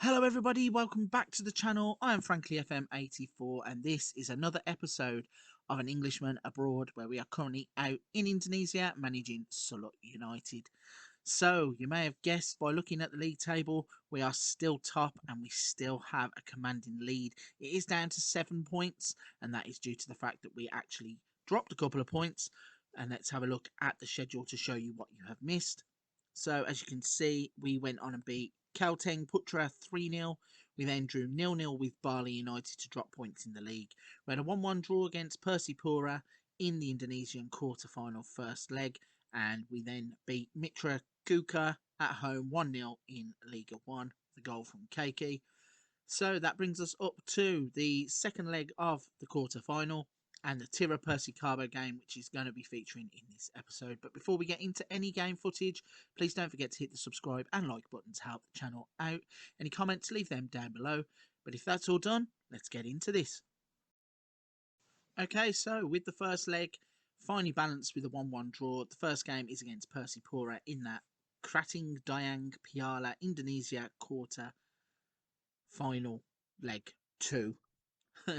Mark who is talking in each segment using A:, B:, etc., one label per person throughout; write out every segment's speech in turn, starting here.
A: Hello everybody, welcome back to the channel. I am Frankly FM84 and this is another episode of An Englishman Abroad, where we are currently out in Indonesia managing Sulut United. So you may have guessed by looking at the league table, we are still top and we still have a commanding lead. It is down to 7 points, and that is due to the fact that we actually dropped a couple of points. And let's have a look at the schedule to show you what you have missed. So as you can see, we went on and beat Kalteng Putra 3-0. We then drew 0-0 with Bali United to drop points in the league. We had a 1-1 draw against Persipura in the Indonesian quarter-final first leg, and we then beat Mitra Kukar at home 1-0 in Liga 1, the goal from Keiki. So that brings us up to the second leg of the quarter-final and the Tira Persikabo game, which is going to be featuring in this episode. But before we get into any game footage, please don't forget to hit the subscribe and like buttons to help the channel out. Any comments, leave them down below. But if that's all done, let's get into this. Okay, so with the first leg, finally balanced with a 1-1 draw. The first game is against Persipura in that Krating Dayang Piala Indonesia quarter final leg 2.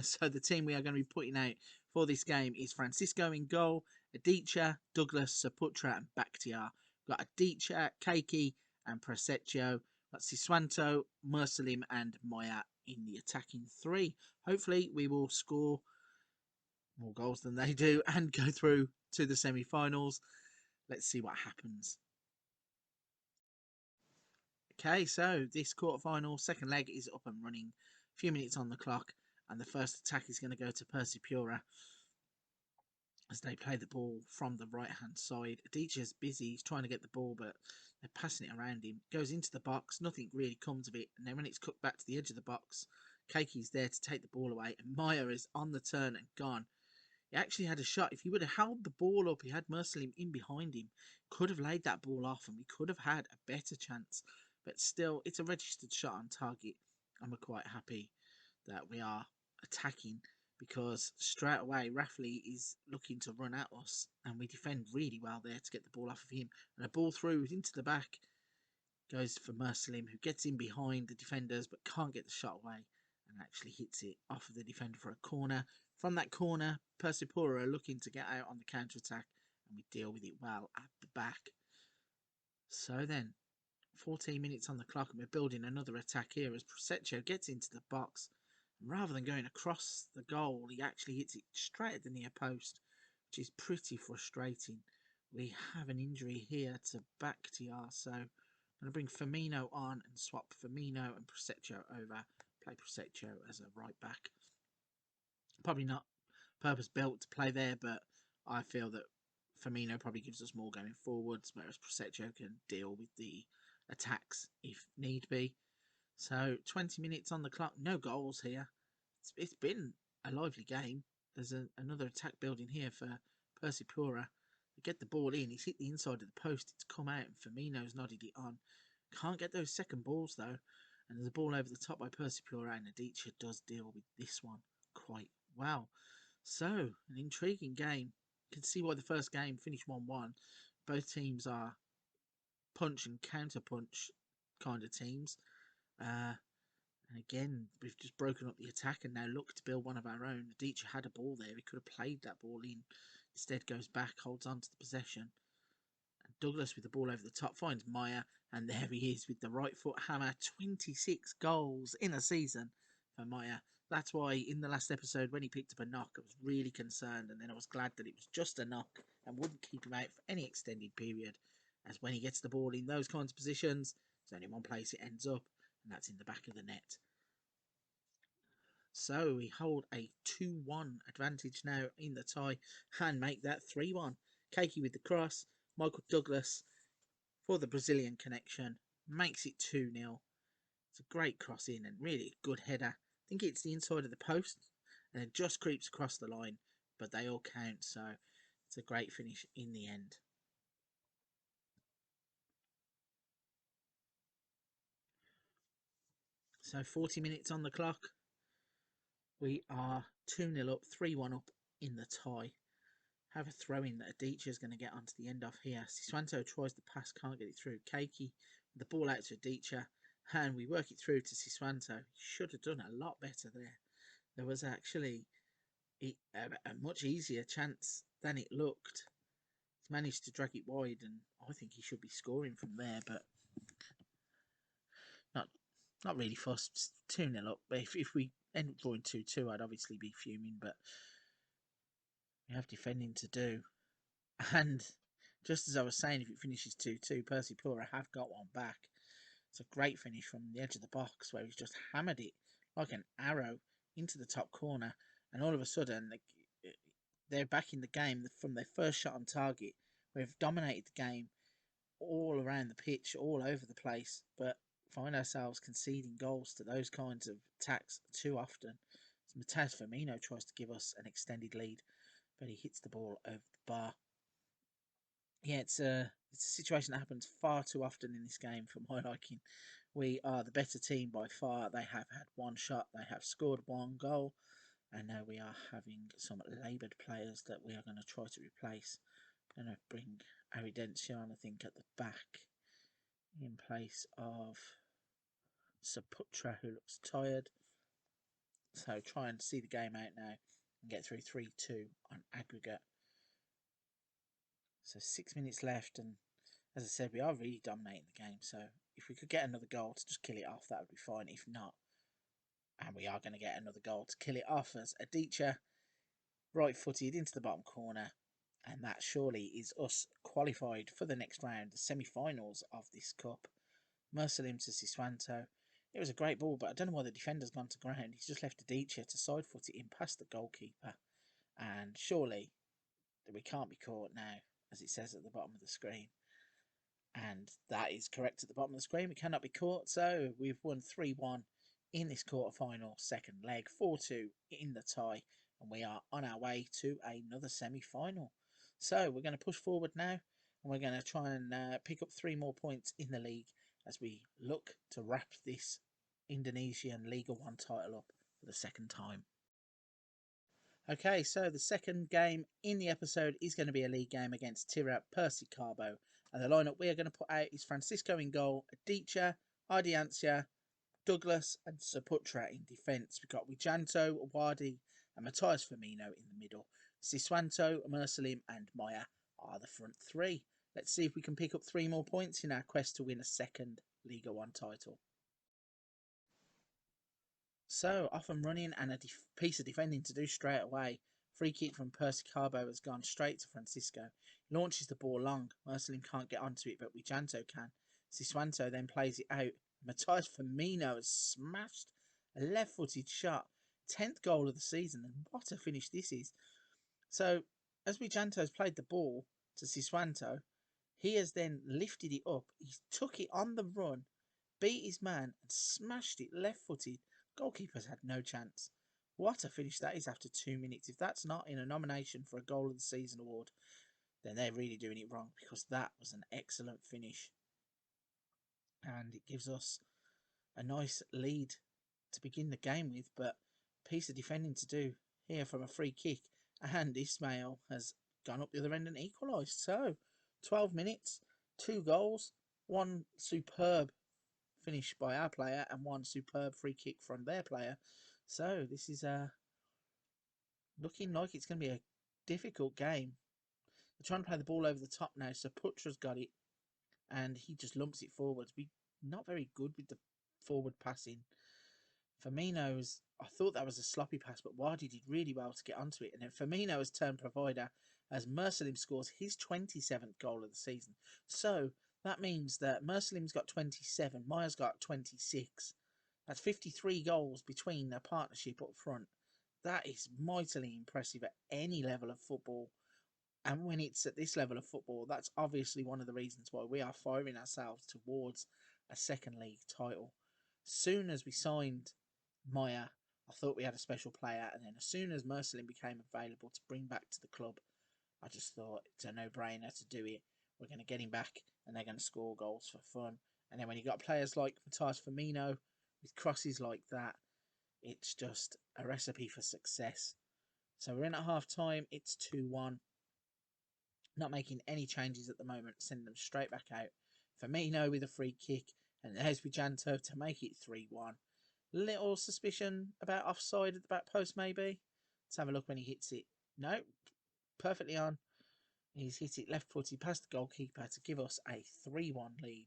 A: So the team we are going to be putting out for this game is Francisco in goal, Adicha, Douglas, Saputra and Bakhtiar. We've got Adicha, Keiki and Prasetyo. We've got Siswanto, Mursalim and Maya in the attacking three. Hopefully we will score more goals than they do and go through to the semi-finals. Let's see what happens. Okay, so this quarter-final second leg is up and running. A few minutes on the clock. And the first attack is going to go to Persipura as they play the ball from the right-hand side. Adicha's busy. He's trying to get the ball, but they're passing it around him. Goes into the box. Nothing really comes of it. And then when it's cooked back to the edge of the box, Keiki's there to take the ball away. And Maya is on the turn and gone. He actually had a shot. If he would have held the ball up, he had Mursalim in behind him. Could have laid that ball off and we could have had a better chance. But still, it's a registered shot on target. And we're quite happy that we are attacking, because straight away Rafley is looking to run at us and we defend really well there to get the ball off of him, and a ball through into the back goes for Mursalim, who gets in behind the defenders but can't get the shot away and actually hits it off of the defender for a corner. From that corner, Persipura are looking to get out on the counter attack and we deal with it well at the back. So then 14 minutes on the clock and we're building another attack here as Prasetyo gets into the box. Rather than going across the goal, he actually hits it straight at the near post, which is pretty frustrating. We have an injury here to Bakhtiar, so I'm going to bring Firmino on and swap Firmino and Prasetyo over. Play Prasetyo as a right back. Probably not purpose built to play there, but I feel that Firmino probably gives us more going forwards, whereas Prasetyo can deal with the attacks if need be. So 20 minutes on the clock, no goals here. It's been a lively game. There's another attack building here for Persipura. They get the ball in, he's hit the inside of the post, it's come out and Firmino's nodded it on. Can't get those second balls though. And there's a ball over the top by Persipura, and Adicha does deal with this one quite well. So, an intriguing game. You can see why the first game finished 1-1. Both teams are punch and counter punch kind of teams. And again, we've just broken up the attack and now look to build one of our own. Adicha had a ball there. He could have played that ball in. Instead goes back, holds on to the possession. And Douglas with the ball over the top finds Maya. And there he is with the right foot hammer. 26 goals in a season for Maya. That's why in the last episode when he picked up a knock, I was really concerned. And then I was glad that it was just a knock and wouldn't keep him out for any extended period. As when he gets the ball in those kinds of positions, there's only one place it ends up. And that's in the back of the net. So we hold a 2-1 advantage now in the tie and make that 3-1. Keiki with the cross. Michael Douglas for the Brazilian connection. Makes it 2-0. It's a great cross in and really good header. I think it's the inside of the post and it just creeps across the line. But they all count, so it's a great finish in the end. So 40 minutes on the clock. We are 2-0 up, 3-1 up in the tie. Have a throw-in that Adicha is going to get onto the end of here. Siswanto tries the pass, can't get it through. Keiki, the ball out to Adicha. and we work it through to Siswanto. He should have done a lot better there. There was actually a much easier chance than it looked. He's managed to drag it wide, and I think he should be scoring from there, but not really fussed. 2-0 up. But if we end up drawing 2-2, I'd obviously be fuming, but we have defending to do. And just as I was saying, if it finishes 2-2, Percy Pura have got one back. It's a great finish from the edge of the box where he's just hammered it like an arrow into the top corner, and all of a sudden they're back in the game from their first shot on target. We've dominated the game all around the pitch, all over the place, but find ourselves conceding goals to those kinds of attacks too often. So Matthias Firmino tries to give us an extended lead, but he hits the ball over the bar. Yeah, it's a situation that happens far too often in this game for my liking. We are the better team by far. They have had one shot, they have scored one goal, and now we are having some laboured players that we are going to try to replace. Going to bring Aridencian, I think, at the back in place of Saputra, who looks tired. So try and see the game out now and get through 3-2 on aggregate. So 6 minutes left, and as I said, we are really dominating the game. So if we could get another goal to just kill it off, that would be fine. If not, and we are going to get another goal to kill it off, as Adicha right-footed into the bottom corner, and that surely is us qualified for the next round, the semi-finals of this cup. Mersalim to Siswanto. It was a great ball, but I don't know why the defender's gone to ground. He's just left Adicha to side-foot it in past the goalkeeper, and surely we can't be caught now, as it says at the bottom of the screen. And that is correct at the bottom of the screen. We cannot be caught. So we've won 3-1 in this quarter-final second leg, 4-2 in the tie, and we are on our way to another semi-final. So we're going to push forward now, and we're going to try and pick up 3 more points in the league as we look to wrap this Indonesian Liga 1 title up for the second time. Okay, so the second game in the episode is going to be a league game against Tira Persikabo. And the lineup we are going to put out is Francisco in goal, Adicha, Ardiancia, Douglas and Saputra in defence. We've got Wijanto, Wadi and Matthias Firmino in the middle. Siswanto, Mersalim and Maya are the front 3. Let's see if we can pick up 3 more points in our quest to win a second Liga 1 title. So, off and running, and a piece of defending to do straight away. Free kick from Persikabo has gone straight to Francisco. He launches the ball long. Mersalim can't get onto it, but Wijanto can. Siswanto then plays it out. Matthias Firmino has smashed a left-footed shot. 10th goal of the season, and what a finish this is. So, as Wijanto has played the ball to Siswanto, he has then lifted it up. He's took it on the run, beat his man, and smashed it left-footed. Goalkeeper's had no chance. What a finish that is after 2 minutes. If that's not in a nomination for a Goal of the Season award, then they're really doing it wrong, because that was an excellent finish. And it gives us a nice lead to begin the game with, but a piece of defending to do here from a free kick. And Ismail has gone up the other end and equalised. So, 12 minutes, 2 goals, 1 superb finish by our player and 1 superb free kick from their player. So this is looking like it's going to be a difficult game. They're trying to play the ball over the top now. So Putra's got it and he just lumps it forwards. We're not very good with the forward passing. Firmino's, I thought that was a sloppy pass, but Wadi did really well to get onto it. And then Firmino has turned provider as Mersalim scores his 27th goal of the season. So that means that Mersalim's got 27, Maya's got 26. That's 53 goals between their partnership up front. That is mightily impressive at any level of football. And when it's at this level of football, that's obviously one of the reasons why we are firing ourselves towards a second league title. Soon as we signed Maya, I thought we had a special player. And then as soon as Mersalim became available to bring back to the club, I just thought it's a no-brainer to do it. We're going to get him back and they're going to score goals for fun. And then when you got players like Matthias Firmino with crosses like that, it's just a recipe for success. So we're in at half-time. It's 2-1. Not making any changes at the moment. Send them straight back out. Firmino with a free kick. And there's Bijanto to make it 3-1. Little suspicion about offside at the back post, maybe. Let's have a look when he hits it. No, perfectly on. He's hit it left footed past the goalkeeper to give us a 3-1 lead.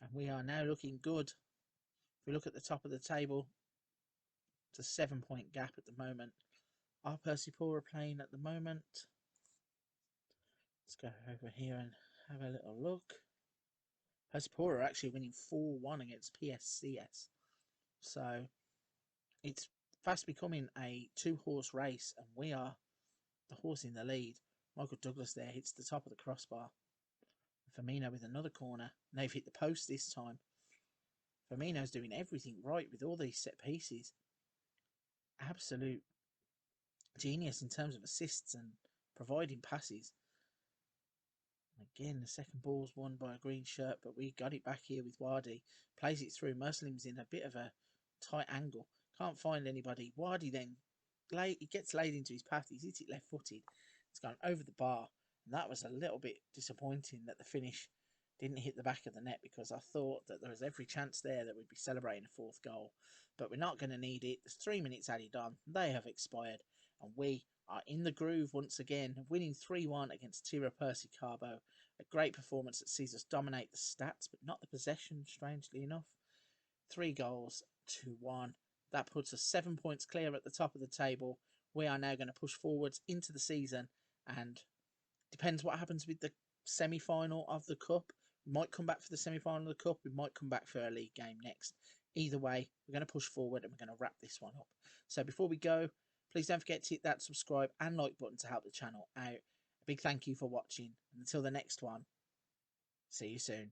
A: And we are now looking good. If we look at the top of the table, it's a 7-point gap at the moment. Are Persipura playing at the moment? Let's go over here and have a little look. Persipura are actually winning 4-1 against PSCS. So it's fast becoming a 2-horse race, and we are the horse in the lead. Michael Douglas there hits the top of the crossbar. Firmino with another corner. And they've hit the post this time. Firmino's doing everything right with all these set pieces. Absolute genius in terms of assists and providing passes. Again, the second ball's won by a green shirt, but we got it back here with Wadi. Plays it through. Muslim's in a bit of a tight angle. Can't find anybody. Wadi then, he gets laid into his path. He's hit it left-footed. It's gone over the bar. And that was a little bit disappointing that the finish didn't hit the back of the net, because I thought that there was every chance there that we'd be celebrating a 4th goal. But we're not going to need it. There's 3 minutes added on. They have expired. And we are in the groove once again, winning 3-1 against Tira Persicarbo. A great performance that sees us dominate the stats, but not the possession, strangely enough. 3 goals to 1. That puts us 7 points clear at the top of the table. We are now going to push forwards into the season, and depends what happens with the semi-final of the Cup. We might come back for the semi-final of the Cup. We might come back for a league game next. Either way, we're going to push forward and we're going to wrap this one up. So before we go, please don't forget to hit that subscribe and like button to help the channel out. A big thank you for watching. And until the next one, see you soon.